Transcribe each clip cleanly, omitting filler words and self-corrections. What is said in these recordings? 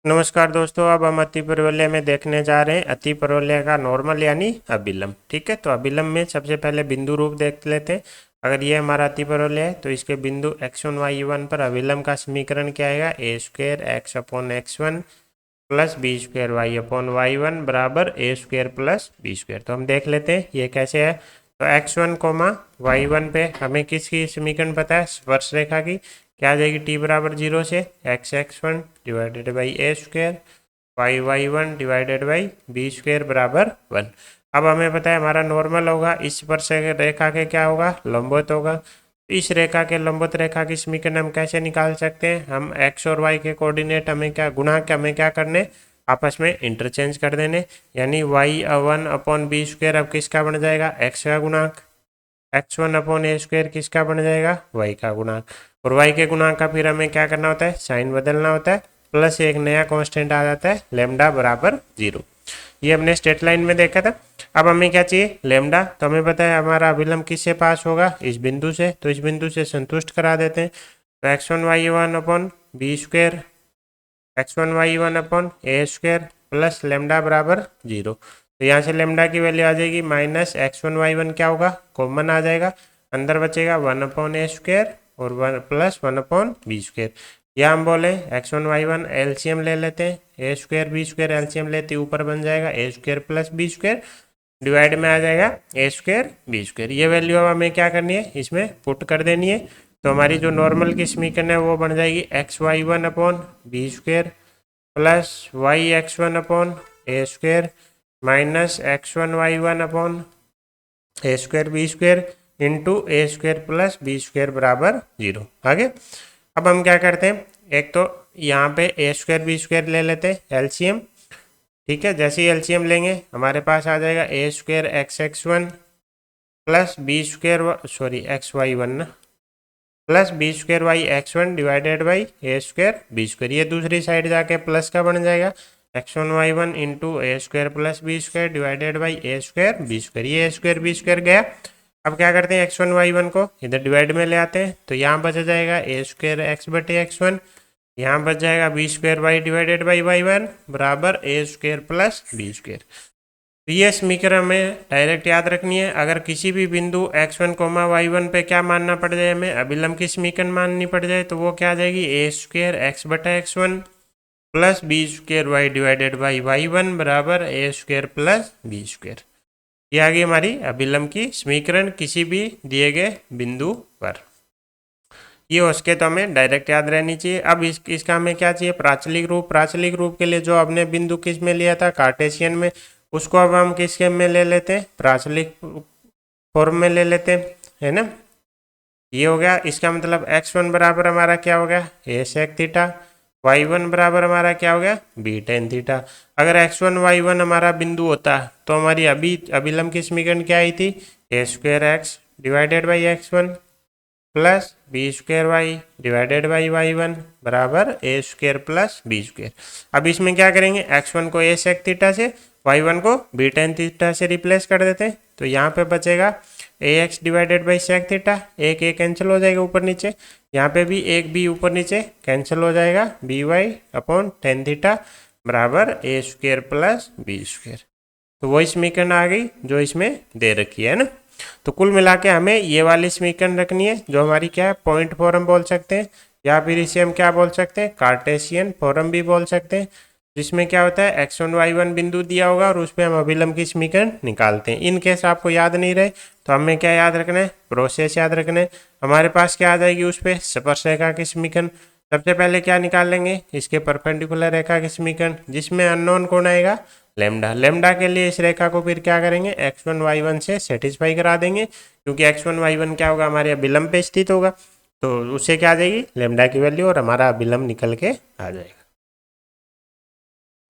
नमस्कार दोस्तों, अब हम अतिपरवलय में देखने जा रहे हैं अतिपरवलय का नॉर्मल यानी अभिलंब। ठीक है, तो अभिलंब में सबसे पहले बिंदु रूप देख लेते हैं। अगर ये हमारा अतिपरवलय है तो इसके बिंदु x1 y1 पर अभिलंब का समीकरण क्या आएगा? A square x upon x1 plus b square y upon y1 बराबर a square plus b square. तो हम देख लेते हैं ये कैसे है। तो x1 कोमा y1 पे हमें किसकी समीकरण पता है? स्पर्श रेखा की। क्या आ जाएगी? t बराबर 0 से x1 divided by a square y1 divided by b square बराबर 1। अब हमें पता है हमारा नॉर्मल होगा, इस स्पर्श रेखा के क्या होगा? लंबवत होगा। तो इस रेखा के लंबवत रेखा की समीकरण हम कैसे निकाल सकते हैं? हम x और y के कोऑर्डिनेट हमें क्या गुणांक हमें क्या करने? आपस में इंटरचेंज कर देने। यानी y1 अपॉन बी स्क्वेयर अब किसका बन जाएगा? x का गुणांक। x1 अपॉन ए स्क्वेयर किसका बन जाएगा? y का गुणांक। और y के गुणांक का फिर हमें क्या करना होता है? साइन बदलना होता है, प्लस एक नया कांस्टेंट आ जाता है लेमडा बराबर 0। ये हमने स्ट्रेट लाइन में देखा था। अब हमें क्या चाहिए? लेमडा। तो हमें पता है हमारा अभिलंब किससे पास होगा? इस बिंदु से। तो इस बिंदु से संतुष्ट करा देते हैं। तो x1 y1 upon b square x1 y1 upon a square plus lambda बराबर 0। तो यहाँ से लेमडा की वैल्यू आ जाएगी माइनस x1 y1 क्या होगा? कॉमन आ जाएगा, अंदर बचेगा 1 अपॉन ए स्क्वेयर और 1 प्लस 1 अपॉन बी स्क्वेयर। या हम बोले x1 y1 एलसीएम ले लेते हैं, a square b square LCM लेते ऊपर बन जाएगा a square plus b square, divide में आ जाएगा ए स्क्वेयर बी स्क्वेयर। ये वैल्यू अब हमें क्या करनी है? इसमें पुट कर देनी है। तो हमारी जो नॉर्मल की समीकरण है वो बन जाएगी x y one upon b square plus y x one upon a square minus x one y one upon a square b square into a square plus b square बराबर 0। आगे अब हम क्या करते हैं? एक तो यहाँ पे ए स्क्वेयर बी स्क्वेयर ले लेते हैं एलसीएम। ठीक है, जैसे ही एलसीएम लेंगे हमारे पास आ जाएगा a square x one plus b square sorry x y one ना plus b square y x one divided by a square b square. ये दूसरी साइड जाके प्लस का बन जाएगा x one y one into a square plus b square divided by a square b square. ये a square b square गया। अब क्या करते हैं? एक्स वन वाई वन को इधर डिवाइड में ले आते हैं। तो यहाँ बच जाएगा ए स्क्वेयर एक्स बटे एक्स वन, यहाँ बच जाएगा b square y divided by y one बराबर a square plus b square. तो ये समीकरण हमें डायरेक्ट याद रखनी है। अगर किसी भी बिंदु x1 कोमा y1 पे क्या मानना पड़ जाए, हमें अभिलंब की समीकरण माननी पड़ जाए, तो वो क्या आ जाएगी? ए स्क्वेयर एक्स बटा x1 plus b square y divided by y1 बराबर a square plus b square. ये आ गई हमारी अभिलंब की समीकरण किसी भी दिए गए बिंदु पर। ये उसके तो हमें डायरेक्ट याद रहनी चाहिए। अब इसका हमें क्या चाहिए? प्राचलिक रूप। प्राचलिक रूप के लिए जो आपने बिंदु किस में लिया था? कार्टेशियन में। उसको अब हम किसके में ले लेते हैं? प्राचलिक फॉर्म में ले लेते हैं, है ना। ये हो गया। इसका मतलब x1 बराबर हमारा क्या हो गया? ए सेक थीटा। y1 बराबर हमारा क्या हो गया? B tan theta. अगर x1 y1 हमारा बिंदु होता तो हमारी अभिलंब की समीकरण क्या आई थी? A square x divided by x1 plus b square y divided by y one बराबर a square plus b square. अब इसमें क्या करेंगे? x1 को ए सेक थीटा से, y1 को बी टेन थीटा से रिप्लेस कर देते हैं। तो यहाँ पे बचेगा a x divided by sec theta, एक ए कैंसिल हो जाएगा ऊपर नीचे, यहाँ पे भी एक बी ऊपर नीचे कैंसिल हो जाएगा, b y upon tan theta बराबर a square plus b square. तो वही समीकरण आ गई जो इसमें दे रखी है ना। तो कुल मिला के हमें ये वाली समीकरण रखनी है जो हमारी क्या है? पॉइंट फॉर्म बोल सकते हैं, या फिर इसे हम क्या बोल सकते हैं? कार्टेशियन फॉर्म भी बोल सकते हैं, जिसमें क्या होता है? x1 y1 बिंदु दिया होगा और उस पर हम अभिलंब की समीकरण निकालते हैं। इन केस आपको याद नहीं रहे तो हमें क्या याद रखना है? प्रोसेस याद रखना है। हमारे पास क्या आ जाएगी उस पर? स्पर्श रेखा की समीकरण। सबसे पहले क्या निकाल लेंगे? इसके परपेंडिकुलर रेखा की समीकरण, जिसमें अननोन कौन आएगा? लेमडा। लेमडा के लिए इस रेखा को फिर क्या करेंगे? x1 y1 से सेटिस्फाई करा देंगे, क्योंकि x1 y1 क्या होगा? हमारे अभिलंब पे स्थित होगा। तो उससे क्या आ जाएगी? लेमडा की वैल्यू, और हमारा अभिलंब निकल के आ जाएगा।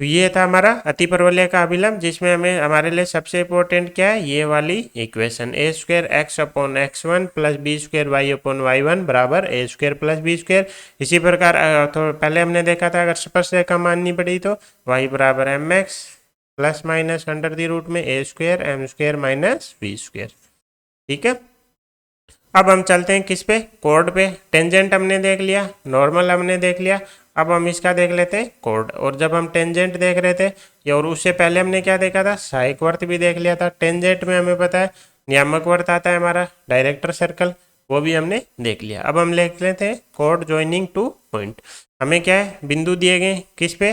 तो ये था हमारा अतिपरवलय का अभिलंब, जिसमें हमें हमारे लिए सबसे इंपॉर्टेंट क्या है? ये वाली equation a square x upon x one plus b square y upon y one बराबर a square plus b square. इसी प्रकार तो पहले हमने देखा था, अगर स्पर्श रेखा माननी पड़ी तो वाई बराबर m x plus minus under the root में a square m square minus b square. ठीक है। अब हम चलते हैं किस पे, कोड पे। टेंजेंट हमने देख लिया, नॉर्मल हमने देख लिया, अब हम इसका देख लेते हैं कोड। और जब हम टेंजेंट देख रहे थे या और उससे पहले हमने क्या देखा था, सहायक वर्त भी देख लिया था। टेंजेंट में हमें पता है नियामक वर्त आता है हमारा, डायरेक्टर सर्कल, वो भी हमने देख लिया। अब हम देख लेते हैं कोड ज्वाइनिंग टू पॉइंट। हमें क्या है, बिंदु दिए गए किस पे,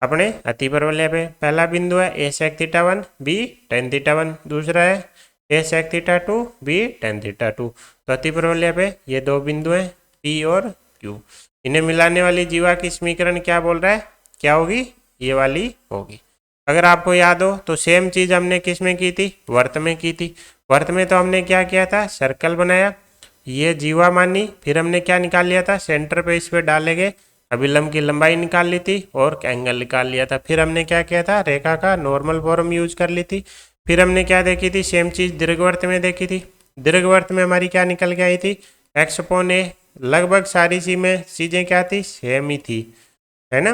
अपने अतिपरवलय पे। पहला बिंदु है a sec theta 1 b tan theta 1, दूसरा है a sec theta 2 b tan theta 2। तो अतिपरवलय पे ये दो बिंदु हैं पी और क्यू, इन्हें मिलाने वाली जीवा की समीकरण क्या बोल रहा है, क्या होगी, ये वाली होगी। अगर आपको याद हो तो सेम चीज हमने किस में की थी, वर्त में की थी। वर्त में तो हमने क्या किया था, सर्कल बनाया, ये जीवा मानी, फिर हमने क्या निकाल लिया था, सेंटर पे इस पे डाले गए अभिलंब की लंबाई निकाल ली थी और एंगल निकाल लिया था। फिर हमने क्या किया था, रेखा का नॉर्मल फॉर्म यूज कर ली थी। फिर हमने क्या देखी थी, सेम चीज दीर्घवृत्त में देखी थी। दीर्घवृत्त में हमारी क्या निकल के आई थी, एक्स अपॉन ए। लगभग सारी चीजें क्या थी, सेम ही थी, है ना।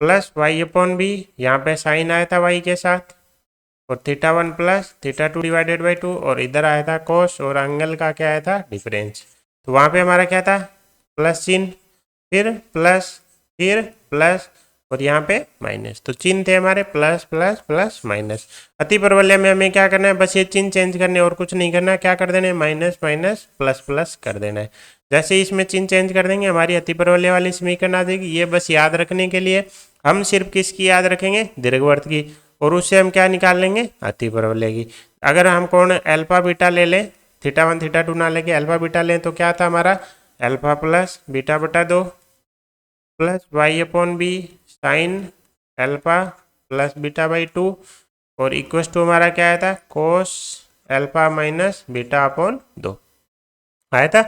प्लस वाई अपॉन बी, यहाँ पे साइन आया था वाई के साथ, और theta 1 plus theta 2 divided by 2, और इधर आया था कोस, और एंगल का क्या आया था, डिफरेंस। तो वहाँ पे हमारा क्या था, प्लस चिन्ह, फिर प्लस, फिर प्लस, और यहाँ पे माइनस। तो चिन्ह थे हमारे प्लस प्लस प्लस माइनस। अतिपरवलय में हमें क्या करना है, बस ये चिन्ह चेंज करने, और कुछ नहीं करना। क्या कर देना है, माइनस माइनस प्लस प्लस कर देना है। जैसे इसमें चिन्ह चेंज कर देंगे हमारी अतिपरवलय वाली समीकरण आ जाएगी। ये बस याद रखने के लिए हम सिर्फ किसकी याद रखेंगे, दीर्घवृत्त की, और उससे हम क्या निकाल लेंगे, अतिपरवलय की। अगर हम कोण अल्फा बीटा ले लें, थीटा 1 थीटा 2 ना लेके अल्फा बीटा लें, तो क्या था हमारा, अल्फा प्लस बीटा बटा 2 plus y upon b sin alpha plus beta by 2, और इक्वस टू हमारा क्या आया था, cos alpha minus beta upon 2 आया था।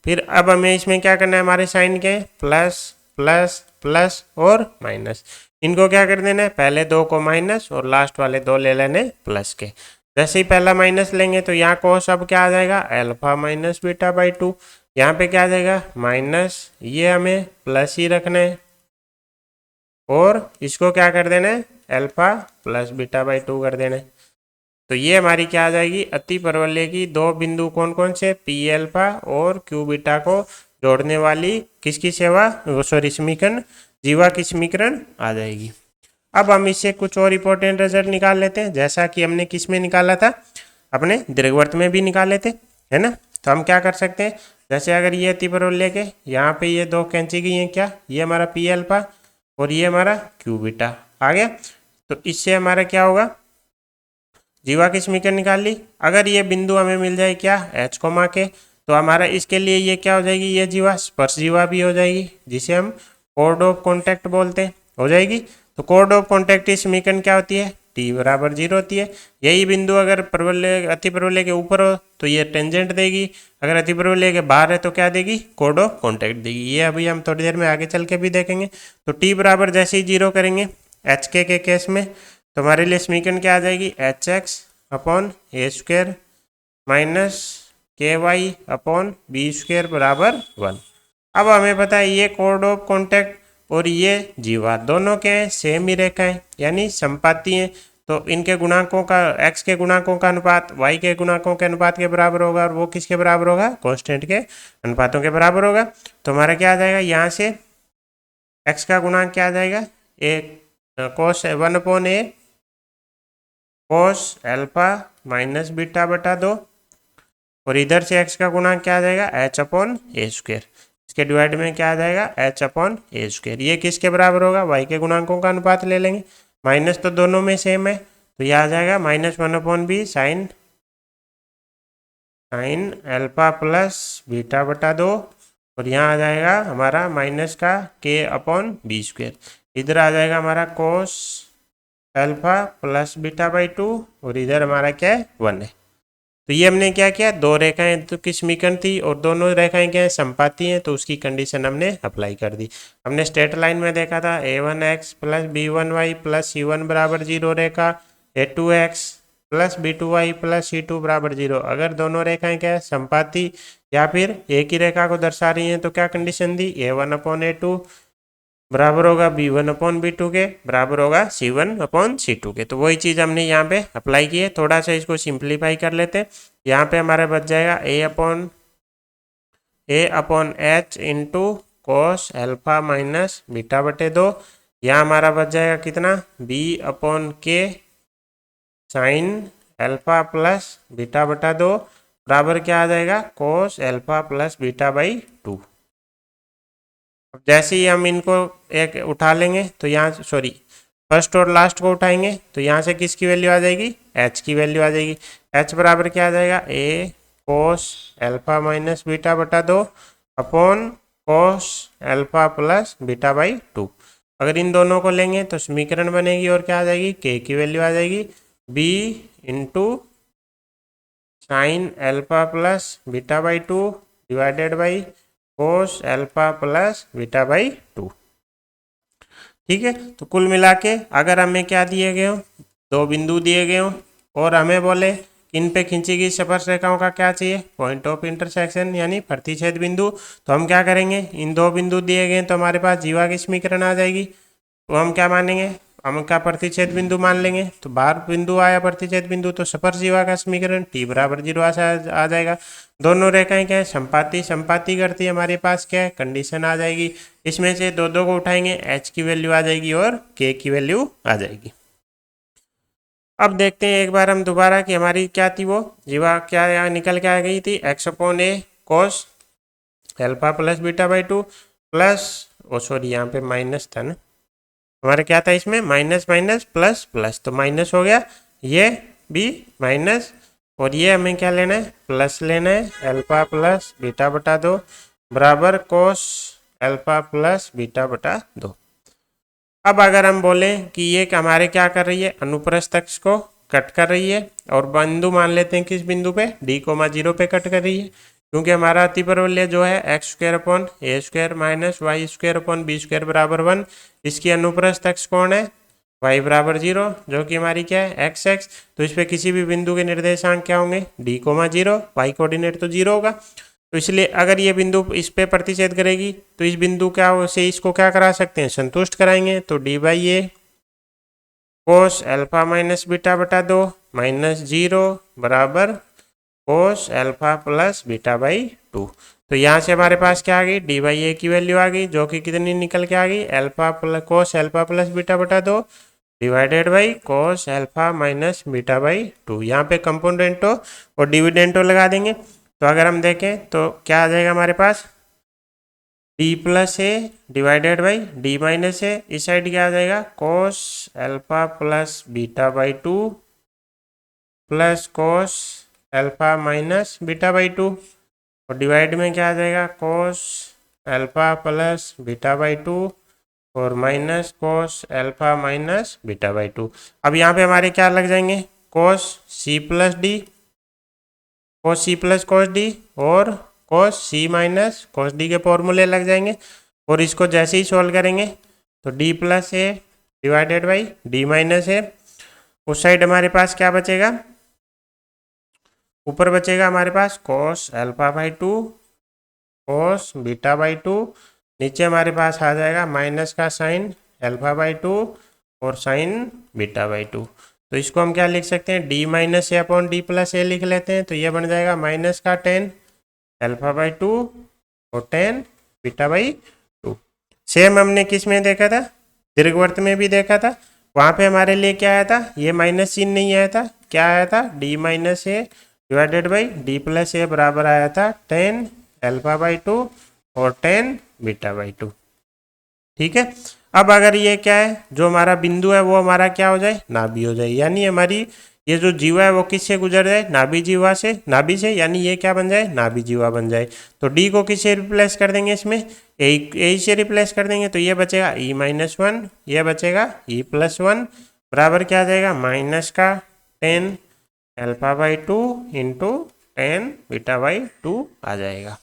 फिर अब हमें इसमें क्या करना है, हमारे साइन के प्लस प्लस प्लस और माइनस, इनको क्या कर देना है, पहले दो को माइनस और लास्ट वाले दो ले लेने प्लस के। जैसे ही पहला माइनस लेंगे तो यहाँ कोस अब क्या आ जाएगा, अल्फा माइनस बीटा बाई 2, यहाँ पे क्या आ जाएगा माइनस, ये हमें प्लस ही रखना है, और इसको क्या कर देना है, अल्फा प्लस बीटा बाई 2 कर देना है। तो ये हमारी क्या आ जाएगी, अतिपरवलय की दो बिंदु कौन कौन से, पी अल्फा और क्यू बीटा को जोड़ने वाली किसकी सेवा, सॉरी समीकरण, जीवा की समीकरण आ जाएगी। अब हम इससे कुछ और इंपॉर्टेंट रिजल्ट निकाल लेते हैं, जैसा कि हमने किस में निकाला था, अपने दीर्घवृत्त में भी निकाले थे, है ना। तो हम क्या कर सकते हैं, जैसे अगर ये अतिपरवलय के यहाँ पे ये दो खींची गई हैं, क्या, ये हमारा पी अल्फा और ये हमारा क्यू बीटा आ गया। तो इससे हमारा क्या होगा, जीवा की समीकरण निकाल ली। अगर ये बिंदु हमें मिल जाए क्या, एच कोमा के, तो हमारा इसके लिए ये क्या हो जाएगी, ये जीवा स्पर्श जीवा भी हो जाएगी, जिसे हम कोड ऑफ कॉन्टैक्ट बोलते हैं, हो जाएगी। तो कोड ऑफ कॉन्टैक्ट की समीकरण क्या होती है, टी बराबर 0 होती है। यही बिंदु अगर परवलय अतिपरवलय के ऊपर हो तो ये टेंजेंट देगी, अगर अतिपरवलय के बाहर है तो क्या देगी, कोड ऑफ कॉन्टैक्ट देगी। ये अभी हम थोड़ी देर में आगे चल के भी देखेंगे। तो टी बराबर जैसे ही 0 करेंगे एच के केस में, तो हमारे लिए समीकरण क्या आ जाएगी, h x upon a square minus के वाई अपॉन बी स्क्वायर बराबर 1। अब हमें पता है ये कोड ऑफ कॉन्टैक्ट और ये जीवा दोनों के सेम ही रेखाएं यानी समपाती हैं। तो इनके गुणांकों का, x के गुणांकों का अनुपात y के गुणांकों के अनुपात के बराबर होगा, और वो किसके बराबर होगा, कांस्टेंट के अनुपातों के बराबर होगा। तो हमारा क्या आ जाएगा, यहाँ से x का गुणांक क्या आ जाएगा, ए कोस 1 upon a cos alpha minus beta बटा 2, और इधर से x का गुणांक क्या आ जाएगा, h अपॉन ए स्क्वायर, इसके डिवाइड में क्या आ जाएगा, h अपॉन ए स्क्वायर। ये किसके बराबर होगा, y के गुणांकों का अनुपात ले लेंगे, माइनस तो दोनों में सेम है, तो यह आ जाएगा minus 1 upon b sin alpha plus beta बटा 2, और यहाँ आ जाएगा हमारा माइनस का k अपॉन बी स्क्वायर, इधर आ जाएगा हमारा cos alpha plus beta by 2, और इधर हमारा क्या है, 1 है। तो ये हमने क्या किया, दो रेखाएं तो की समीकरण थी और दोनों रेखाएं क्या है, समपाती हैं, तो उसकी कंडीशन हमने अप्लाई कर दी। हमने स्ट्रेट लाइन में देखा था a1x plus b1y plus c1 बराबर 0 रेखा, a2x plus b2y plus c2 बराबर 0। अगर दोनों रेखाएं क्या है, समपाती या फिर एक ही रेखा को दर्शा रही हैं, तो क्या कंडीशन दी, a1 अपॉन a2 बराबर होगा b1 अपॉन b2 के, बराबर होगा c1 अपॉन c2 के। तो वही चीज़ हमने यहाँ पे अप्लाई की है। थोड़ा सा इसको सिंप्लीफाई कर लेते हैं। यहाँ पे हमारा बच जाएगा a upon A upon H into cos alpha minus beta बटे 2। यहाँ हमारा बच जाएगा कितना, बी अपॉन के साइन एल्फा प्लस बीटा बटा 2 बराबर क्या आ जाएगा, cos alpha plus beta by 2। जैसे ही हम इनको एक उठा लेंगे तो यहाँ सॉरी फर्स्ट और लास्ट को उठाएंगे तो यहाँ से किसकी वैल्यू आ जाएगी, एच की वैल्यू आ जाएगी। एच बराबर क्या आ जाएगा, ए कोस एल्फा माइनस बीटा बटा 2 upon cos alpha plus beta by 2। अगर इन दोनों को लेंगे तो समीकरण बनेगी और क्या आ जाएगी, के की वैल्यू आ जाएगी b into sin alpha plus beta by 2 divided by cos alpha plus beta by 2। ठीक है, तो कुल मिला के अगर हमें क्या दिए गए हो, दो बिंदु दिए गए हो और हमें बोले इन पे खींची गई स्पर्श रेखाओं का क्या चाहिए, पॉइंट ऑफ इंटरसेक्शन यानी प्रतिच्छेद बिंदु। तो हम क्या करेंगे, इन दो बिंदु दिए गए तो हमारे पास जीवा की समीकरण आ जाएगी। तो हम क्या मानेंगे, हम क्या प्रतिच्छेद बिंदु मान लेंगे। तो बाहर बिंदु आया प्रतिच्छेद बिंदु तो स्पर्श जीवा का समीकरण टी बराबर 0 आ जाएगा। दोनों रेखाएं क्या है, संपाती संपाती करती है, हमारे पास क्या है कंडीशन आ जाएगी। इसमें से दो दो को उठाएंगे, एच की वैल्यू आ जाएगी और के की वैल्यू आ जाएगी। अब देखते हैं एक बार हम दोबारा कि हमारी क्या थी वो जीवा क्या यहाँ निकल के आ गई थी, x upon a cos alpha plus beta by 2 plus oh sorry यहाँ पे माइनस था ना, हमारा क्या था इसमें माइनस माइनस प्लस प्लस, तो माइनस हो गया, ये भी माइनस और ये हमें क्या लेना है, प्लस लेना है, एल्फा प्लस बीटा बटा 2 बराबर कोस एल्फा प्लस बीटा बटा 2। अब अगर हम बोलें कि ये हमारे क्या कर रही है, अनुप्रस्थ अक्ष को कट कर रही है और बिंदु मान लेते हैं किस बिंदु पे, डी कोमा 0 पे कट कर रही है, क्योंकि हमारा अतिपरवलय जो है x square upon a square minus y square upon b square बराबर 1, इसकी अनुप्रस्थ अक्ष कौन है, y बराबर 0 जो कि हमारी क्या है एक्स एक्स। तो इस पे किसी भी बिंदु के निर्देशांक क्या होंगे, डी कोमा 0, वाई कोऑर्डिनेट तो 0 होगा। तो इसलिए अगर ये बिंदु इस पे प्रतिच्छेद करेगी तो इस बिंदु क्या से इसको क्या करा सकते हैं, संतुष्ट कराएंगे। तो D by A cos alpha minus beta बटा 2 माइनस 0 बराबर कोस एल्फा प्लस बीटा बाई 2। तो यहाँ से हमारे पास क्या आ गई, डी बाई ए की वैल्यू आ गई जो कि कितनी निकल के आ गई, alpha plus cos alpha plus beta बटा 2 divided by cos alpha minus beta by 2। यहाँ पे कंपोनेंटो और डिविडेंटो लगा देंगे। तो अगर हम देखें तो क्या आ जाएगा हमारे पास, d plus a divided by d minus a, इस साइड क्या आ जाएगा cos alpha plus beta by 2 plus cos alpha minus beta by 2 और डिवाइड में क्या आ जाएगा cos alpha plus beta by 2 और minus cos alpha minus beta by 2। अब यहाँ पे हमारे क्या लग जाएंगे, cos c plus d, cos c plus cos d और कोस सी माइनस कोस डी के फॉर्मूले लग जाएंगे। और इसको जैसे ही सॉल्व करेंगे तो d plus a divided by d minus a, उस साइड हमारे पास क्या बचेगा, ऊपर बचेगा हमारे पास cos alpha by 2 cos beta by 2, नीचे हमारे पास आ जाएगा माइनस का साइन एल्फा बाई 2 और साइन बीटा बाई 2। तो इसको हम क्या लिख सकते हैं, डी माइनस ए अपॉन डी प्लस ए लिख लेते हैं। तो ये बन जाएगा माइनस का 10 एल्फा बाई 2 और 10 बीटा बाई 2। सेम हमने किस में देखा था, दीर्घवृत्त में भी देखा था, वहाँ पे हमारे लिए क्या आया था, ये माइनस चिन्ह नहीं आया था, क्या आया था, d minus a divided by d plus a बराबर आया था 10 एल्फा बाई 2 और 10 बीटा बाई 2। ठीक है, अब अगर ये क्या है, जो हमारा बिंदु है वो हमारा क्या हो जाए, नाभि हो जाए, यानी हमारी ये जो जीवा है वो किससे गुजर जाए, नाभि जीवा से, नाभि से, यानी ये क्या बन जाए, नाभि जीवा बन जाए। तो डी को किससे रिप्लेस कर देंगे, इसमें ए से रिप्लेस कर देंगे। तो ये बचेगा ई माइनस 1, ये बचेगा ई प्लस 1 बराबर क्या आ जाएगा, माइनस का 10 alpha by 2 into 10 beta by 2 आ जाएगा।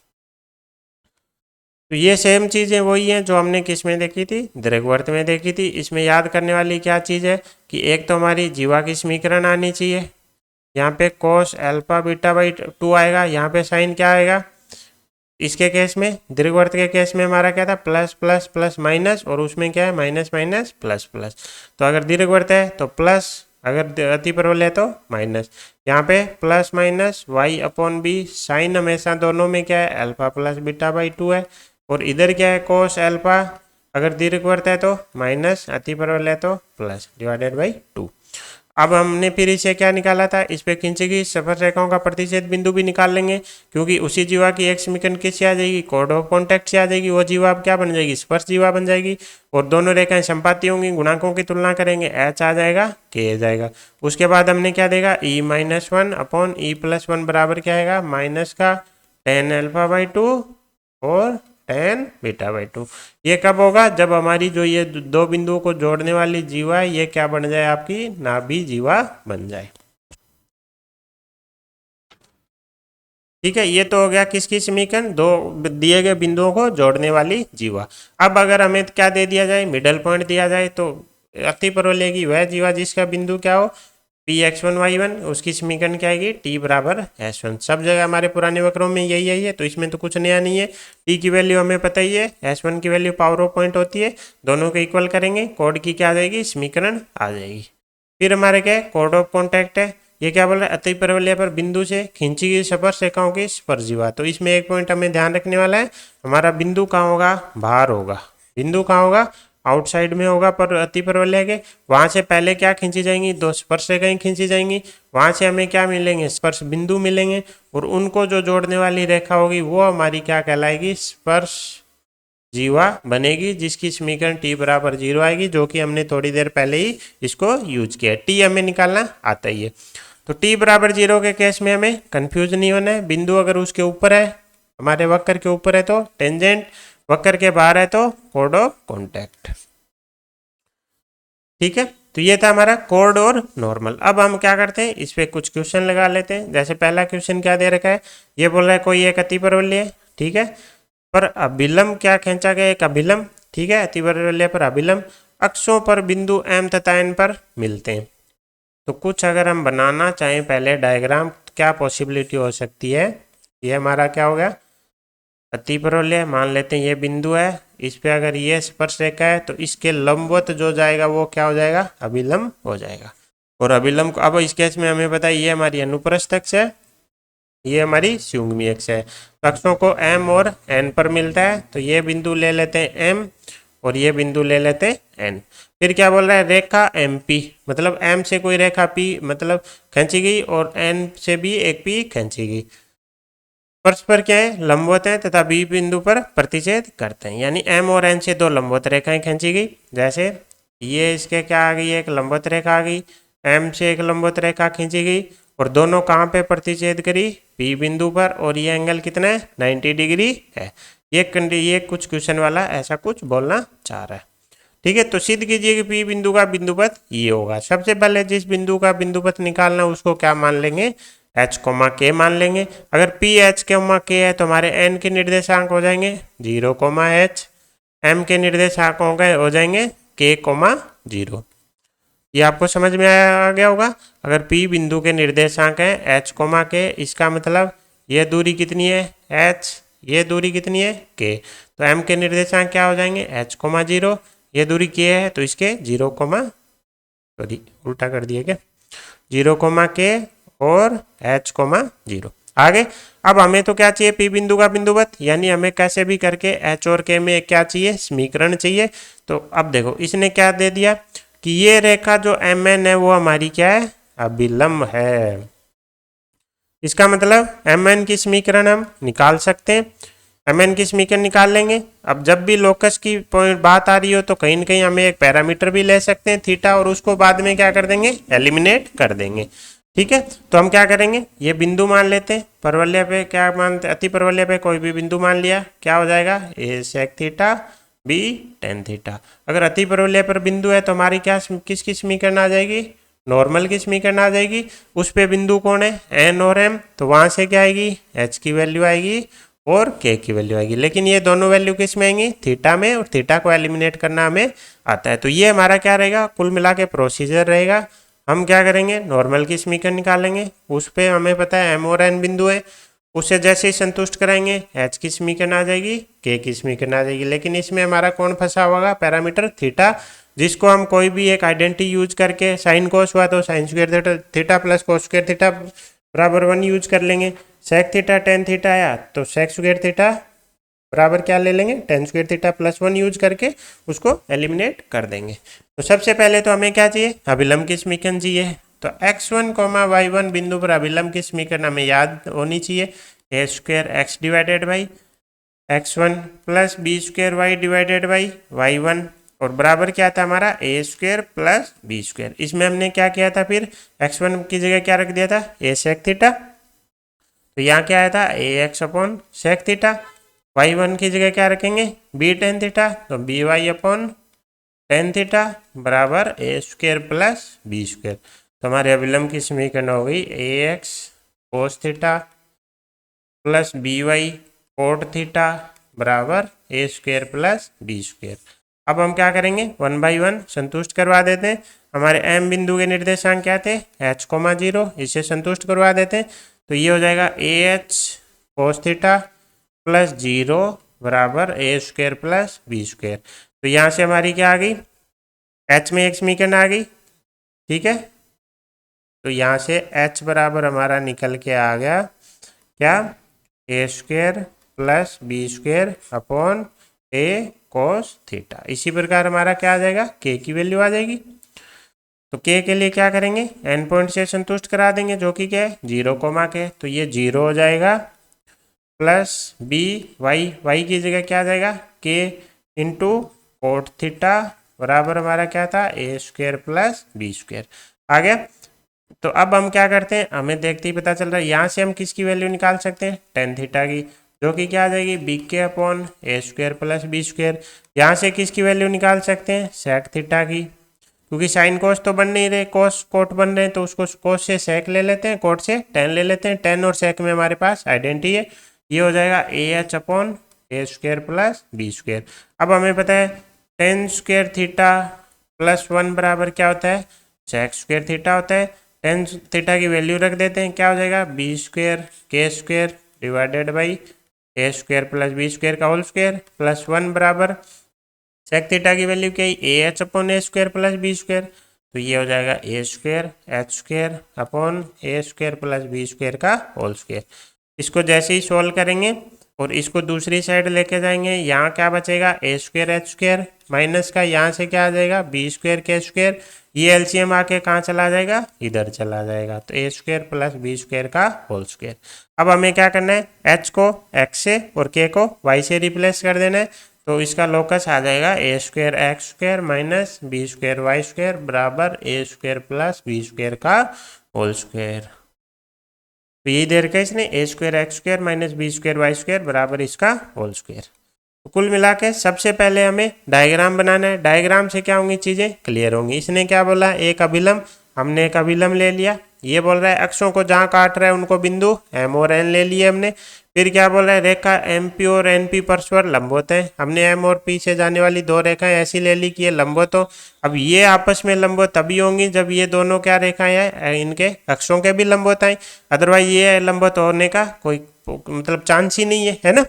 तो ये सेम चीज़ें वही हैं जो हमने किस में देखी थी, दीर्घवृत्त में देखी थी। इसमें याद करने वाली क्या चीज़ है कि एक तो हमारी जीवा की समीकरण आनी चाहिए, यहाँ पे कोस एल्फा बीटा बाई 2 आएगा, यहाँ पे साइन क्या आएगा, इसके केस में दीर्घवृत्त के केस में हमारा क्या था, प्लस प्लस प्लस माइनस, और उसमें क्या है माइनस माइनस प्लस प्लस। तो अगर दीर्घवृत्त है तो प्लस अगर अति प्रबल है तो माइनस। यहाँ पे plus minus y upon b, sign हमेशा दोनों में क्या है अल्फा प्लस बीटा बाई 2 है, और इधर क्या है कोस अल्फा, अगर दीर्घवृत्त है तो माइनस, अति प्रबल है तो प्लस डिवाइडेड बाई 2। अब हमने फिर इसे क्या निकाला था, इस पे खींची गई स्पर्श रेखाओं का प्रतिच्छेद बिंदु भी निकाल लेंगे, क्योंकि उसी जीवा की एक समीकरण किससे आ जाएगी, कोड ऑफ कॉन्टैक्ट से आ जाएगी। वो जीवा अब क्या बन जाएगी, स्पर्श जीवा बन जाएगी, और दोनों रेखाएं संपाती होंगी, गुणांकों की तुलना करेंगे, एच आ जाएगा के आ जाएगा। उसके बाद हमने क्या देगा, e minus one upon e plus one बराबर क्या आएगा, माइनस का टेन अल्फा बाई 2 और टेन बीटा बाई 2। ये कब होगा, जब हमारी जो ये दो बिंदुओं को जोड़ने वाली जीवा है ये क्या बन जाए, आपकी नाभि जीवा बन जाए। ठीक है, ये तो हो गया किसकी समीकरण, दो दिए गए बिंदुओं को जोड़ने वाली जीवा। अब अगर हमें क्या दे दिया जाए, मिडल पॉइंट दिया जाए, तो अति परवलय की वह जीवा जिसका बिंदु क्या हो P x one y one, उसकी समीकरण क्या आएगी, टी बराबर एस वन। सब जगह हमारे पुराने वक्रों में यही है, तो इसमें तो कुछ नया नहीं है। टी की वैल्यू हमें पता ही है, एस वन की वैल्यू पावर ऑफ पॉइंट होती है, दोनों को इक्वल करेंगे, कोड की क्या आ जाएगी, समीकरण आ जाएगी। फिर हमारे क्या है, कोड ऑफ कॉन्टैक्ट है, ये क्या बोल रहा है, अति परवलय पर बिंदु से खींची गई स्पर्श रेखाओं की स्पर्श जीवा। तो इसमें एक पॉइंट हमें ध्यान रखने वाला है, हमारा बिंदु कहाँ होगा, बाहर होगा। बिंदु कहाँ होगा, आउटसाइड में होगा, पर अति परवलय के वहां से पहले क्या खींची जाएंगी, दो स्पर्श रेखाएं खींची जाएंगी, वहां से हमें क्या मिलेंगे, स्पर्श बिंदु मिलेंगे, और उनको जो जोड़ने वाली रेखा होगी वो हमारी क्या कहलाएगी, स्पर्श जीवा बनेगी, जिसकी समीकरण टी बराबर 0 आएगी, जो कि हमने थोड़ी देर पहले ही इसको यूज किया। टी हमें निकालना आता ही है, तो टी बराबर 0 के केस में हमें कंफ्यूज नहीं होना है। बिंदु अगर उसके ऊपर है, हमारे वक्र के ऊपर है तो टेंजेंट, वक्र के बाहर है तो कोड ऑफ कॉन्टैक्ट। ठीक है, तो ये था हमारा कोड और नॉर्मल। अब हम क्या करते हैं, इस पे कुछ क्वेश्चन लगा लेते हैं। जैसे पहला क्वेश्चन क्या दे रखा है, ये बोल रहा है कोई एक अति परवलय है, ठीक है, पर अभिलंब क्या खींचा गया, एक अभिलंब, ठीक है, अति परवलय पर अभिलंब अक्षों पर बिंदु एम तथा एन पर मिलते हैं। तो कुछ अगर हम बनाना चाहें पहले डायग्राम, क्या पॉसिबिलिटी हो सकती है, ये हमारा क्या हो गया, अति परवलय, मान लेते हैं ये बिंदु है, इस पे अगर ये स्पर्श रेखा है तो इसके लंबवत जो जाएगा वो क्या हो जाएगा, अभिलंब हो जाएगा। और अभिलंब को अब इस केस में हमें पता है ये हमारी अनुप्रस्थ अक्ष है, ये हमारी संयुग्मी अक्ष है। अक्षों को m और n पर मिलता है, तो ये बिंदु ले लेते हैं m और ये बिंदु ले लेते हैं n। फिर क्या बोल रहा है, रेखा MP, मतलब m से कोई रेखा P मतलब खींची गई और n से भी एक P खींची गई, परस्पर क्या है, लंबवत है तथा B बिंदु पर प्रतिच्छेद करते हैं, यानी m और n से दो लंबवत रेखाएं खींची गई। जैसे ये इसके क्या आ गई, एक लंबवत रेखा आ गई, m से एक लंबवत रेखा खींची गई, और दोनों कहाँ पे प्रतिच्छेद करी, P बिंदु पर, और ये एंगल कितना है, 90 डिग्री है। ये कुछ क्वेश्चन वाला ऐसा कुछ बोलना चाह रहा है। ठीक है, तो सिद्ध कीजिए कि P बिंदु का बिंदुपथ ये होगा। सबसे पहले जिस बिंदु का बिंदुपथ निकालना उसको क्या मान लेंगे, h कोमा k मान लेंगे। अगर P h कोमा k है तो हमारे n के निर्देशांक हो जाएंगे 0 कोमा h, m के निर्देशांक हो जाएंगे k कोमा 0। ये आपको समझ में आ गया होगा। अगर P बिंदु के निर्देशांक है h कोमा k, इसका मतलब ये दूरी कितनी है h, ये दूरी कितनी है k, तो m के निर्देशांक क्या हो जाएंगे h कोमा 0, ये दूरी k है तो इसके 0 कोमा, सॉरी उल्टा कर दिया क्या, 0 कोमा k और h कोमा 0। आगे अब हमें तो क्या चाहिए, P बिंदु का बिंदुपथ, यानी हमें कैसे भी करके h और k में क्या चाहिए, समीकरण चाहिए। तो अब देखो इसने क्या दे दिया कि ये रेखा जो mn है वो हमारी क्या है, अभिलंब है। इसका मतलब mn की समीकरण हम निकाल सकते हैं, mn की समीकरण निकाल लेंगे। अब जब भी लोकस की बात आ रही हो तो कहीं न कहीं हमें एक पैरामीटर भी ले सकते हैं थीटा, और उसको बाद में क्या कर देंगे, एलिमिनेट कर देंगे। ठीक है, तो हम क्या करेंगे, ये बिंदु मान लेते हैं, परवलय पे क्या मानते, अति परवलय पे कोई भी बिंदु मान लिया, क्या हो जाएगा, a sec theta b tan theta. अगर अति परवलय पर बिंदु है तो हमारी क्या किसकी समीकरण आ जाएगी, नॉर्मल की समीकरण आ जाएगी। उस पे बिंदु कौन है, n और m, तो वहां से क्या आएगी, h की वैल्यू आएगी और k की वैल्यू आएगी। लेकिन ये दोनों वैल्यू किस में आएंगी, थीटा में, और थीटा को एलिमिनेट करना हमें आता है। तो ये हमारा क्या रहेगा, कुल मिला के प्रोसीजर रहेगा। हम क्या करेंगे, नॉर्मल की समीकरण निकालेंगे, उस पे हमें पता है m और n बिंदु है, उसे जैसे ही संतुष्ट कराएंगे एच की समीकरण आ जाएगी, के की समीकरण आ जाएगी। लेकिन इसमें हमारा कौन फंसा होगा, पैरामीटर थीटा, जिसको हम कोई भी एक आइडेंटिटी यूज करके साइन कोस हुआ तो sine square theta plus cos square theta बराबर 1 यूज कर लेंगे। सेक थीटा टेन थीटा आया तो सेक स्क्वायर थीटा बराबर क्या ले लेंगे, ten square theta plus 1 use करके उसको एलिमिनेट कर देंगे। तो सबसे पहले तो हमें क्या चाहिए, अभिलंब की समीकरण चाहिए। तो x1 y1 बिंदु पर अभिलंब की समीकरण हमें याद होनी चाहिए, a square x divided by x1 plus b square y divided by y1 और बराबर क्या था हमारा a square plus b square. इसमें हमने क्या किया था, फिर x1 की जगह क्या रख दिया था, ए सेक थीटा, तो यहाँ क्या आया था a x upon sec theta. y1 की जगह क्या रखेंगे, बी टेन थीटा, तो b y upon tan theta बराबर a square plus b square. तो हमारे अभिलंब की समीकरण हो गई a x cos theta plus b y cot theta बराबर a square plus b square. अब हम क्या करेंगे, 1 बाई 1 संतुष्ट करवा देते हैं। हमारे एम बिंदु के निर्देशांक क्या थे, h, 0, इसे संतुष्ट करवा देते हैं। तो ये हो जाएगा a H cos theta plus 0 बराबर a square plus b square. तो यहाँ से हमारी क्या आ गई, h में एक समीकरण आ गई, ठीक है। तो यहाँ से h बराबर हमारा निकल के आ गया क्या, a square plus b square upon a cos theta. इसी प्रकार हमारा क्या आ जाएगा, के की वैल्यू आ जाएगी। तो के के लिए क्या करेंगे, एन पॉइंट से संतुष्ट करा देंगे, जो कि क्या है 0, के, तो ये 0 हो जाएगा प्लस बी वाई की जगह क्या आ जाएगा, के इंटू कोट थीटा बराबर हमारा क्या था, ए स्क्वायर प्लस बी स्क्वायर आ गया। तो अब हम क्या करते हैं, हमें देखते ही पता चल रहा है, यहाँ से हम किसकी वैल्यू निकाल सकते हैं, टेन थीटा की, जो कि क्या आ जाएगी बी के upon a square plus b square. यहाँ से किसकी वैल्यू निकाल सकते हैं, सेक थीटा की, क्योंकि साइन कोस तो बन नहीं रहे, कोस कोट बन रहे हैं, तो उसको कोस से सेक ले लेते हैं, कोट से टेन ले लेते हैं। टेन और सेक में हमारे पास आइडेंटिटी है, ये हो जाएगा a h upon a square plus b square. अब हमें पता है टेन स्क्वायर थीटा प्लस 1 बराबर क्या होता है, सेक स्क्वायर थीटा होता है। टेन थीटा की वैल्यू रख देते हैं, क्या हो जाएगा बी स्क्वायर के square divided by a square plus b square का होल स्क्वायर प्लस 1 बराबर सेक थीटा की वैल्यू क्या है, a h upon a square plus b square. तो ये हो जाएगा a square h square upon a square plus b square का होल स्क्वायर। इसको जैसे ही सोल्व करेंगे और इसको दूसरी साइड लेके जाएंगे, यहाँ क्या बचेगा, ए स्क्वायर एच स्क्वायर माइनस का यहाँ से क्या आ जाएगा बी स्क्वायर के स्क्वायर, ये एलसीएम आके कहाँ चला जाएगा, इधर चला जाएगा। तो ए स्क्वायर प्लस बी स्क्वायर का होल स्क्वायर। अब हमें क्या करना है, एच को एक्स से और के को वाई से रिप्लेस कर देना है। तो इसका लोकस आ जाएगा a square x square minus b square y square बराबर a square plus b square का होल स्क्वायर। तो यही दे रखा है इसने, a square x square minus b square y square बराबर इसका होल स्क्वायर। तो कुल मिला के सबसे पहले हमें डायग्राम बनाना है, डायग्राम से क्या होंगी चीज़ें क्लियर होंगी। इसने क्या बोला, एक अभिलंब, हमने एक अभिलंब ले लिया। ये बोल रहा है अक्षों को जहाँ काट रहा है उनको बिंदु एम और एन ले लिए हमने। फिर क्या बोल रहा है, रेखा एम पी और एन पी परस्पर लंबवत है, हमने एम और पी से जाने वाली दो रेखाएं ऐसी ले ली कि ये लंबवत हो। अब ये आपस में लंबवत तभी होंगी जब ये दोनों क्या रेखाएं हैं, इनके अक्षों के भी लंबवत आए, अदरवाइज ये लंबवत होने का कोई मतलब चांस ही नहीं है ना।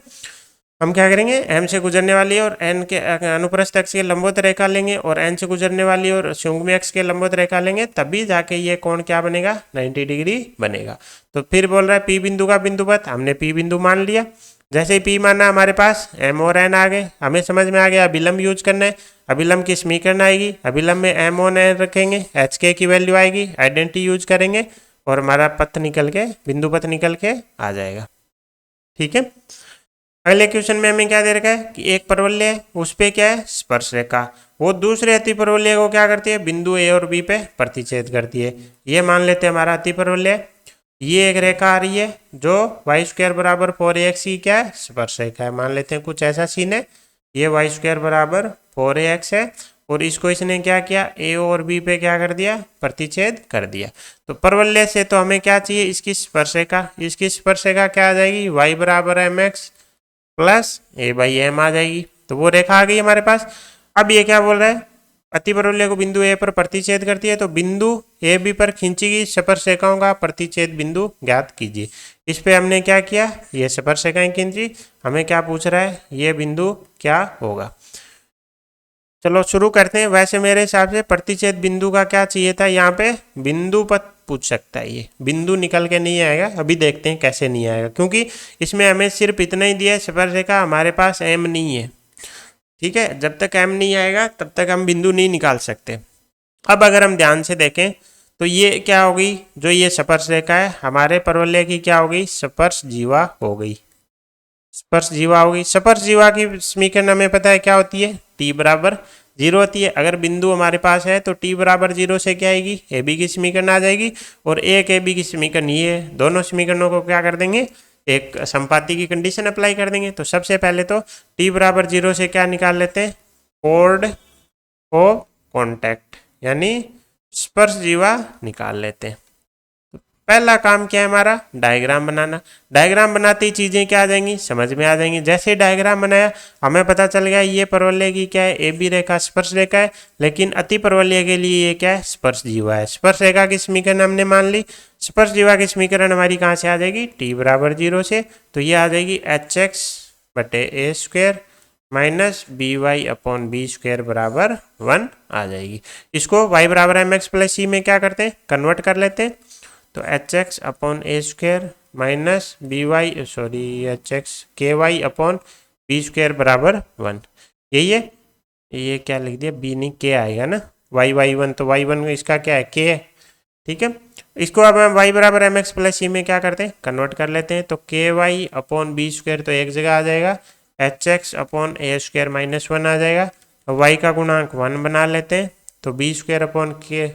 हम क्या करेंगे, एम से गुजरने वाली और एन के अनुप्रस्थ अक्ष के लंबवत रेखा लेंगे और एन से गुजरने वाली और सुंगमी अक्ष के लंबवत रेखा लेंगे, तभी जाके ये कोण क्या बनेगा, 90 डिग्री बनेगा। तो फिर बोल रहा है पी बिंदु का बिंदुपथ, हमने पी बिंदु मान लिया। जैसे ही पी माना हमारे पास एम और एन आ गए, हमें समझ में आ गया अभिलंब यूज करना है। अभिलंब की समीकरण आएगी, अभिलंब में एम और एन रखेंगे, एच के की वैल्यू आएगी, आइडेंटिटी यूज करेंगे और हमारा पथ निकल के बिंदुपथ निकल के आ जाएगा। ठीक है, अगले क्वेश्चन में हमें क्या दे रखा है कि एक परवलय है, उस पे क्या है स्पर्श रेखा, वो दूसरे अति परवलय को क्या करती है, बिंदु ए और बी पे प्रतिच्छेद करती है। ये मान लेते हैं हमारा अति परवलय। ये एक रेखा आ रही है जो वाई स्क्वायर बराबर 4ax की क्या है स्पर्श रेखा है। मान लेते हैं कुछ ऐसा सीन है, ये वाई स्क्वायर बराबर 4ax है और इसको इसने क्या किया, ए और बी पे क्या कर दिया, प्रतिच्छेद कर दिया। तो परवलय से तो हमें क्या चाहिए, इसकी स्पर्श रेखा। इसकी स्पर्श रेखा क्या आ जाएगी, वाई बराबर m x plus a by m आ जाएगी। तो वो रेखा आ गई हमारे पास। अब ये क्या बोल रहा है, अतिपरवलय को बिंदु ए पर प्रतिच्छेद करती है, तो बिंदु ए बी पर खींची गई स्पर्शरेखाओं का प्रतिच्छेद बिंदु ज्ञात कीजिए। इस पे हमने क्या किया, ये स्पर्शरेखाएं खींची, हमें क्या पूछ रहा है, ये बिंदु क्या होगा। चलो शुरू करते हैं। वैसे मेरे हिसाब से प्रतिच्छेद बिंदु का क्या चाहिए था, यहाँ पे बिंदु पथ पूछ सकता है, ये बिंदु निकल के नहीं आएगा। अभी देखते हैं कैसे नहीं आएगा, क्योंकि इसमें हमें सिर्फ इतना ही दिया है स्पर्शरेखा, हमारे पास एम नहीं है। ठीक है, जब तक एम नहीं आएगा तब तक हम बिंदु नहीं निकाल सकते। अब अगर हम ध्यान से देखें तो ये क्या होगी, जो ये स्पर्शरेखा है हमारे परवलय की क्या हो गई, स्पर्श जीवा हो गई, स्पर्श जीवा होगी। स्पर्श जीवा की समीकरण हमें पता है क्या होती है, t बराबर 0 होती है। अगर बिंदु हमारे पास है तो t बराबर 0 से क्या आएगी, ए बी की समीकरण आ जाएगी, और एक ए बी की समीकरण ये है। दोनों समीकरणों को क्या कर देंगे, एक संपाति की कंडीशन अप्लाई कर देंगे। तो सबसे पहले तो t बराबर 0 से क्या निकाल लेते हैं, कोड को कॉन्टैक्ट यानी स्पर्श जीवा निकाल लेते हैं। पहला काम क्या है हमारा, डायग्राम बनाना। डायग्राम बनाते ही चीज़ें क्या आ जाएंगी, समझ में आ जाएंगी। जैसे ही डायग्राम बनाया हमें पता चल गया ये परवलय की क्या है, ए बी रेखा स्पर्श रेखा है, लेकिन अति परवलय के लिए ये क्या है, स्पर्श जीवा है। स्पर्श रेखा की समीकरण हमने मान ली, स्पर्श जीवा की समीकरण हमारी कहाँ से आ जाएगी, टी बराबर 0 से। तो ये आ जाएगी एच एक्स बटे a square minus b y upon b square बराबर 1 आ जाएगी। इसको y बराबर एम एक्स प्लस सी में क्या करते हैं, कन्वर्ट कर लेते हैं। तो h x upon a square minus b y sorry h x k y upon b square बराबर 1, यही है। ये क्या लिख दिया, बी नहीं के आएगा ना, वाई वाई 1, तो वाई 1 इसका क्या है, के है। ठीक है, इसको अब हम y बराबर एम एक्स प्लस सी में क्या करते हैं, कन्वर्ट कर लेते हैं। तो के वाई अपॉन बी स्क्वेयर तो एक जगह आ जाएगा, h x upon a square minus 1 आ जाएगा। y का गुणांक 1 बना लेते हैं, तो b square upon k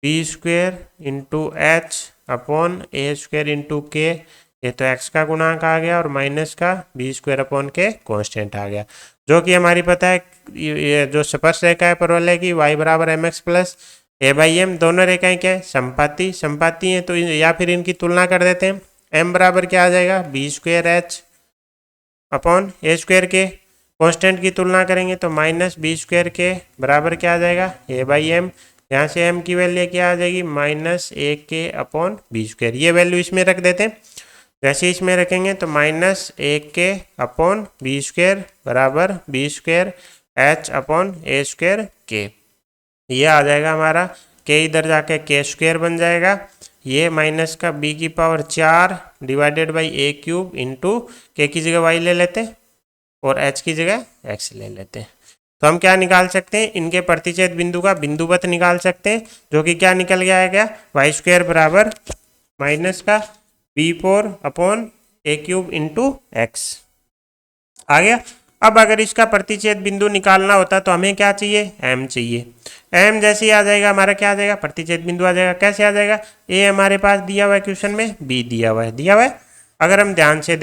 b square into h upon a square into k, ये तो x का गुणांक आ गया, और माइनस का बी स्क्वेयर अपॉन के कॉन्स्टेंट आ गया, जो कि हमारी पता है ये जो स्पर्श रेखा है परवलय की y बराबर m x plus a by m, दोनों रेखाएं क्या है, संपाति संपाति हैं। तो या फिर इनकी तुलना कर देते हैं। m बराबर क्या आ जाएगा, b square H upon a square के, कॉन्स्टेंट की तुलना करेंगे तो माइनस बी स्क्वेयर के बराबर क्या आ जाएगा, ए बाई एम। यहाँ से m की वैल्यू क्या आ जाएगी, माइनस ए के अपॉन बी स्क्वेयर। ये वैल्यू इसमें रख देते हैं। जैसे इसमें रखेंगे तो माइनस ए के अपॉन बी स्क्वेयर बराबर B square H upon a square के, ये आ जाएगा हमारा। के इधर जाके के स्क्वेयर बन जाएगा, ये माइनस का बी की power 4 divided by A cube into के की जगह वाई ले लेते हैं और एच की जगह एक्स ले लेते हैं। तो हम क्या निकाल सकते हैं, इनके प्रतिच्छेद बिंदु का बिंदुपथ निकाल सकते हैं, जो कि क्या निकल गया है, क्या वाई स्क्वेयर बराबर माइनस का बी 4 अपॉन ए क्यूब इंटू एक्स आ गया। अब अगर इसका प्रतिच्छेद बिंदु निकालना होता तो हमें क्या चाहिए, m चाहिए। m जैसे ही आ जाएगा हमारा क्या आ जाएगा, प्रतिच्छेद बिंदु आ जाएगा। कैसे आ जाएगा, a हमारे पास दिया हुआ है क्वेश्चन में, b दिया हुआ है। अगर हम ध्यान से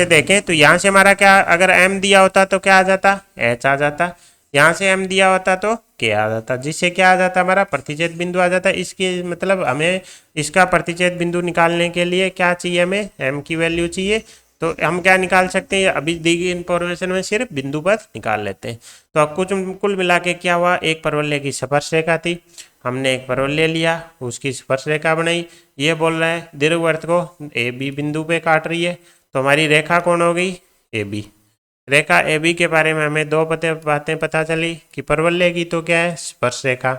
देखें तो यहाँ से हमारा क्या, अगर m दिया होता तो क्या आ जाता, h आ जाता। यहाँ से m दिया होता तो k आ जाता, जिससे क्या आ जाता, हमारा प्रतिच्छेद बिंदु आ जाता। इसके मतलब हमें इसका प्रतिच्छेद बिंदु निकालने के लिए क्या चाहिए, हमें m की वैल्यू चाहिए। तो हम क्या निकाल सकते हैं, अभी दी गई इन्फॉर्मेशन में सिर्फ बिंदुपथ निकाल लेते हैं। तो अब कुल मिला के क्या हुआ, एक परवलय की स्पर्श रेखा थी, हमने एक परवलय लिया, उसकी स्पर्श रेखा बनाई। ये बोल रहा है दीर्घवृत्त को ए बी बिंदु पे काट रही है, तो हमारी रेखा कौन हो गई, A B. Rekha A B के बारे में हमें दो बातें पता चली कि परवलय की तो क्या है, स्पर्श रेखा,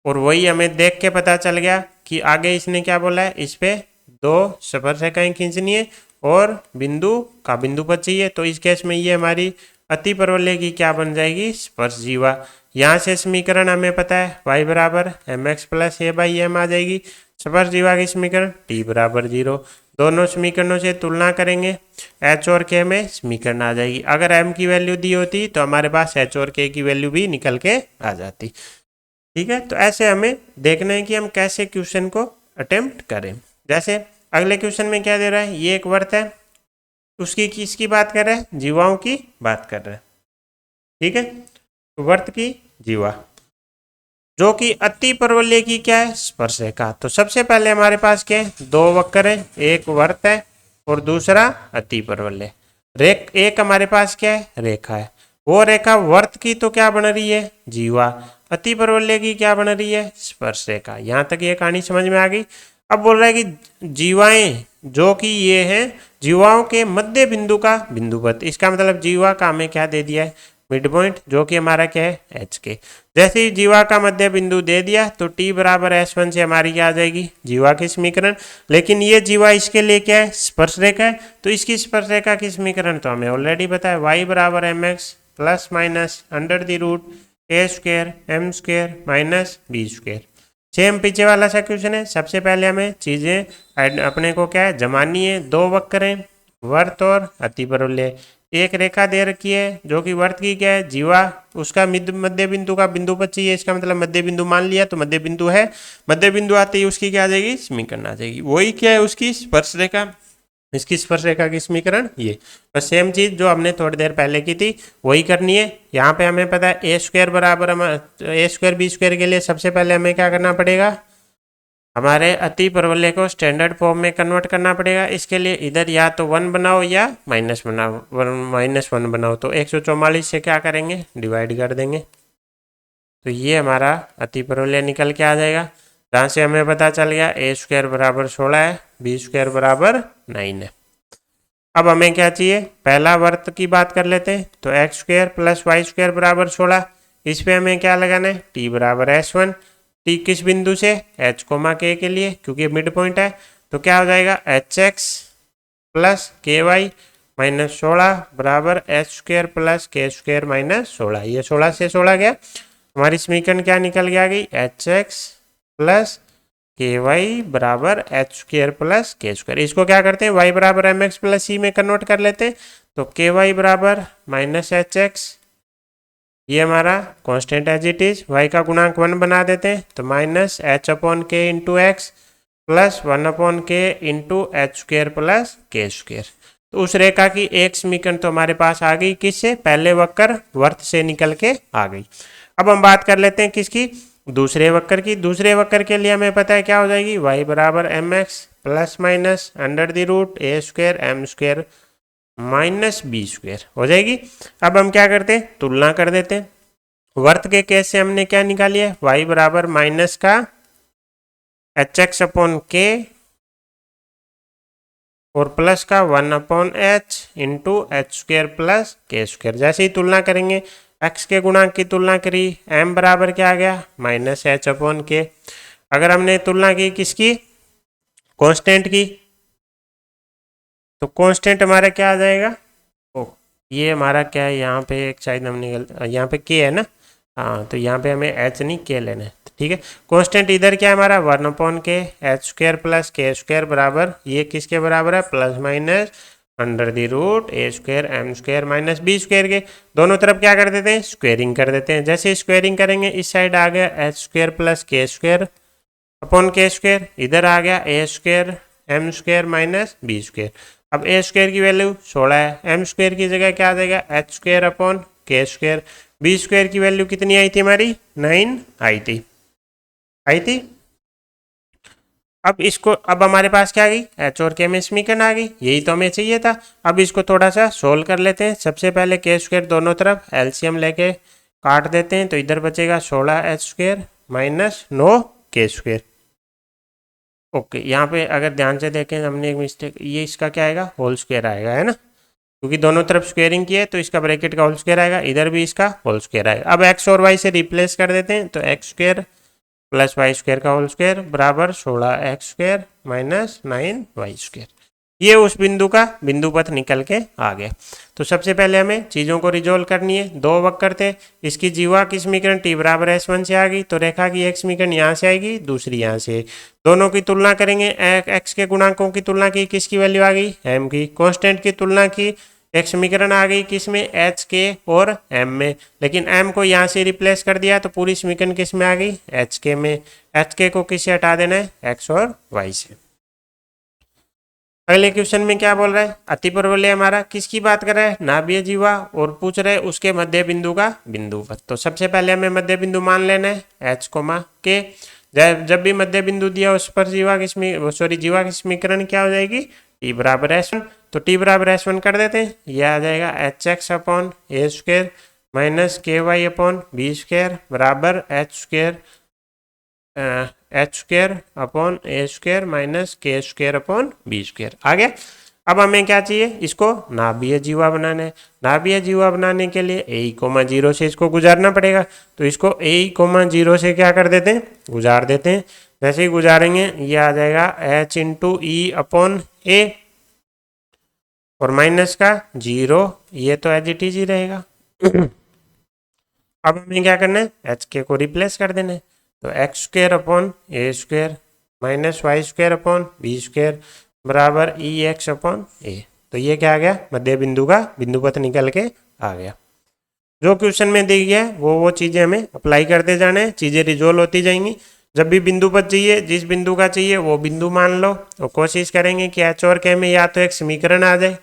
और वही हमें देख के पता चल गया कि आगे इसने क्या बोला है, इस पे दो स्पर्श रेखाएं खींचनी है और बिंदु का बिंदुपथ चाहिए। तो इस केस में ये हमारी अति परवलय की क्या बन जाएगी, स्पर्श जीवा। यहाँ से समीकरण हमें पता है y बराबर m x plus a by m आ जाएगी। स्पर्श जीवा की समीकरण t बराबर 0, दोनों समीकरणों से तुलना करेंगे, h और k में समीकरण आ जाएगी। अगर m की वैल्यू दी होती तो हमारे पास h और k की वैल्यू भी निकल के आ जाती। ठीक है, तो ऐसे हमें देखना है कि हम कैसे क्वेश्चन को अटेम्प्ट करें। जैसे अगले क्वेश्चन में क्या दे रहा है, ये एक वर्त है, उसकी किसकी बात कर रहा है, जीवाओं की बात कर रहा है। ठीक है, तो वर्त की जीवा जो कि अति परवलय की क्या है, स्पर्श रेखा। तो सबसे पहले हमारे पास क्या है, दो वक्र है, एक वर्त है और दूसरा अति परवलय। एक हमारे पास क्या है, रेखा है। वो रेखा वर्त की तो क्या बन रही है, जीवा। अति परवलय की क्या बन रही है, स्पर्श रेखा। यहां तक ये कहानी समझ में आ गई। अब बोल रहा है कि जीवाएं जो कि ये हैं, जीवाओं के मध्य बिंदु का बिंदुवत। इसका मतलब जीवा का हमें क्या दे दिया है, मिड पॉइंट, जो कि हमारा क्या है, एच के। जैसे ही जीवा का मध्य बिंदु दे दिया तो टी बराबर S1 से हमारी क्या आ जाएगी, जीवा की समीकरण। लेकिन ये जीवा इसके लिए क्या है, स्पर्श रेखा है, तो इसकी स्पर्श रेखा की समीकरण तो हमें ऑलरेडी पता है, y बराबर mx plus minus under the root a square m square minus b square. Same पीछे वाला सा क्वेश्चन है। सबसे पहले हमें चीजें अपने को क्या है, जमानी है। दो वक्र हैं, वर्त और अति परवलय। एक रेखा दे रखी है जो कि वर्त की क्या है, जीवा, उसका मध्य बिंदु का बिंदुपत चाहिए। इसका मतलब मध्य बिंदु मान लिया तो मध्य बिंदु है। मध्य बिंदु आते ही उसकी क्या आ जाएगी, समीकरण आ जाएगी। वही क्या है, उसकी स्पर्श रेखा। इसकी स्पर्श रेखा की समीकरण ये। बस सेम चीज जो हमने थोड़ी देर पहले की थी वही करनी है। यहाँ पे हमें पता है ए स्क्वायर बराबर ए स्क्वायर बी स्क्वायर के लिए सबसे पहले हमें क्या करना पड़ेगा, हमारे अति परवलय को स्टैंडर्ड फॉर्म में कन्वर्ट करना पड़ेगा। इसके लिए इधर या तो 1 बनाओ या माइनस बनाओ, -1 बनाओ। तो 144 से क्या करेंगे, डिवाइड कर देंगे। तो ये हमारा अति परवलय निकल के आ जाएगा, जहाँ से हमें पता चल गया ए स्क्वायर बराबर 16 है, बी स्क्वायर बराबर 9 है। अब हमें क्या चाहिए, पहला वर्त की बात कर लेते हैं। तो x square plus y square बराबर 16। इस पे हमें क्या लगाना है, टी बराबर S1। टी किस बिंदु से, एच कोमा के लिए, क्योंकि मिड पॉइंट है। तो क्या हो जाएगा, एच एक्स प्लस के वाई माइनस 16 बराबर H square plus k square minus 16। ये 16 से 16 गया, हमारी समीकरण क्या निकल गया, गई एच एक्स प्लस के वाई बराबर H square plus k square. इसको क्या करते हैं, वाई बराबर एम एक्स प्लस सी में कन्वर्ट कर लेते हैं। तो के वाई बराबर माइनस एच एक्स, ये हमारा constant as it is, y का गुणांक 1 बना देते हैं। तो minus h upon k into x plus 1 upon k into h square plus k square. तो उस रेखा की एक समीकरण तो हमारे पास आ गई, किससे, पहले वक्र वर्त से निकल के आ गई। अब हम बात कर लेते हैं किसकी, दूसरे वक्र की। दूसरे वक्र के लिए हमें पता है क्या हो जाएगी, y बराबर m x plus minus under the root a square m square minus b square हो जाएगी। अब हम क्या करते हैं, तुलना कर देते हैं। वर्त के केस से हमने क्या निकाली है, y बराबर माइनस का एच एक्स अपॉन के और प्लस का 1 upon H into H square plus k square. जैसे ही तुलना करेंगे, x के गुणांक की तुलना करी, m बराबर क्या आ गया, माइनस एच अपॉन के। अगर हमने तुलना की किसकी, कांस्टेंट की, तो कांस्टेंट हमारा क्या आ जाएगा, ओ ये हमारा क्या है, यहाँ पे एक शायद हमने यहाँ पे k है ना, हाँ, तो यहाँ पे हमें h नहीं k लेना है, ठीक है। कांस्टेंट इधर क्या है हमारा, 1 upon k h square plus k square बराबर, ये किसके बराबर है, plus minus under the root a square m square minus b square के। दोनों तरफ क्या कर देते हैं, स्क्वेयरिंग कर देते हैं। जैसे स्क्वेयरिंग करेंगे, इस साइड आ गया h square plus k square upon k square, इधर आ गया a square m square minus b square. अब ए स्क्वायर की वैल्यू 16 है, एम स्क्वायर की जगह क्या आ जाएगा, H square upon k square. B square की वैल्यू कितनी आई थी हमारी, 9 आई थी। अब हमारे पास क्या आ गई, एच और के में समीकरण आ गई, यही तो हमें चाहिए था। अब इसको थोड़ा सा सोल्व कर लेते हैं। सबसे पहले के स्क्वायर दोनों तरफ एलसीएम लेके काट देते हैं, तो इधर बचेगा 16 एच स्क्वायर माइनस 9 के स्क्वायर। ओके, यहाँ पे अगर ध्यान से देखें हमने एक मिस्टेक, ये इसका क्या आएगा, होल स्क्वायर आएगा, है ना, क्योंकि दोनों तरफ स्क्वेयरिंग की है तो इसका ब्रैकेट का होल स्क्वायर आएगा, इधर भी इसका होल स्क्वायर आएगा। अब एक्स और वाई से रिप्लेस कर देते हैं, तो x square plus y square का होल स्क्वायर बराबर 16 x square minus 9 y square. ये उस बिंदु का बिंदु पथ निकल के आ गया। तो सबसे पहले हमें चीज़ों को रिजोल्व करनी है। दो वक्र थे, इसकी जीवा की समीकरण टी बराबर S1 से आ गई, तो रेखा की एक समीकरण यहाँ से आएगी, दूसरी यहाँ से। दोनों की तुलना करेंगे, एक्स के गुणांकों की तुलना की, किसकी वैल्यू आ गई, एम की। कांस्टेंट की तुलना की, एक समीकरण आ गई किसमें, एच के और एम में, लेकिन एम को यहाँ से रिप्लेस कर दिया तो पूरी समीकरण किस में आ गई, एच के में। एच के को किससे हटा देना है, एक्स और वाई से। अगले क्वेश्चन में क्या बोल रहा है, अति परवलय हमारा किसकी बात कर रहा है, नाभीय जीवा, और पूछ रहे हैं उसके मध्य बिंदु का बिंदुपथ। तो सबसे पहले हमें मध्य बिंदु मान लेना है एच कोमा के। जब भी मध्य बिंदु दिया उस पर जीवा की समीकरण क्या हो जाएगी, टी बराबर S1। तो टी बराबर S1 कर देते हैं, यह आ जाएगा h x upon a square minus के वाई अपॉन बी स्क्वायर बराबर H square upon a square minus के स्क्वायर अपॉन बी स्क्वायर। आ गया। अब हमें क्या चाहिए, इसको नाभीय जीवा बनाना है। नाभीय जीवा बनाने के लिए ए कोमा जीरो से इसको गुजारना पड़ेगा। तो इसको ए कोमा जीरो से क्या कर देते हैं, गुजार देते हैं। जैसे ही गुजारेंगे ये आ जाएगा एच इंटू ई अपॉन ए और माइनस का जीरो, ये तो एज इट इज ही रहेगा। अब हमें क्या करना है, एच के को रिप्लेस कर देना है। तो x square upon a square minus y square upon b square बराबर ई एक्स अपॉन ए। तो ये क्या आ गया, मध्य बिंदु का बिंदु पथ निकल के आ गया। जो क्वेश्चन में दी गया है वो चीज़ें हमें अप्लाई करते जाना है, चीज़ें रिजोल्व होती जाएंगी। जब भी बिंदु पथ चाहिए, जिस बिंदु का चाहिए वो बिंदु मान लो और कोशिश करेंगे कि एच और के में या तो एक समीकरण आ जाए।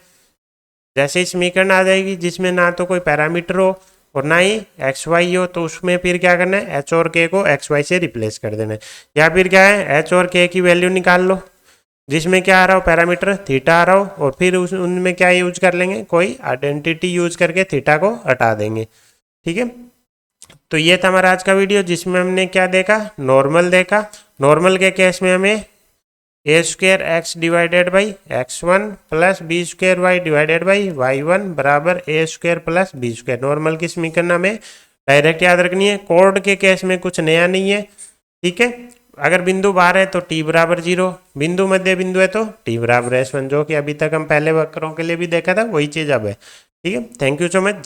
जैसे ही समीकरण आ जाएगी जिसमें ना तो कोई पैरामीटर हो और ना ही एक्स वाई हो, तो उसमें फिर क्या करना है, एच और के को एक्स वाई से रिप्लेस कर देना है। या फिर क्या है, एच और के की वैल्यू निकाल लो जिसमें क्या आ रहा हो, पैरामीटर थीटा आ रहा हो, और फिर उनमें क्या यूज कर लेंगे, कोई आइडेंटिटी यूज करके थीटा को हटा देंगे। ठीक है। तो ये था हमारा आज का वीडियो जिसमें हमने क्या देखा, नॉर्मल देखा। नॉर्मल के केस में हमें a square x divided by x one plus b square y divided by y one बराबर a square plus b square. Normal की समीकरण में डायरेक्ट याद रखनी है। कोड के केस में कुछ नया नहीं है। ठीक है। अगर बिंदु बाहर है तो टी बराबर जीरो, बिंदु मध्य बिंदु है तो टी बराबर एस वन, जो कि अभी तक हम पहले वक्रों के लिए भी देखा था वही चीज अब है। ठीक है। Thank you so much.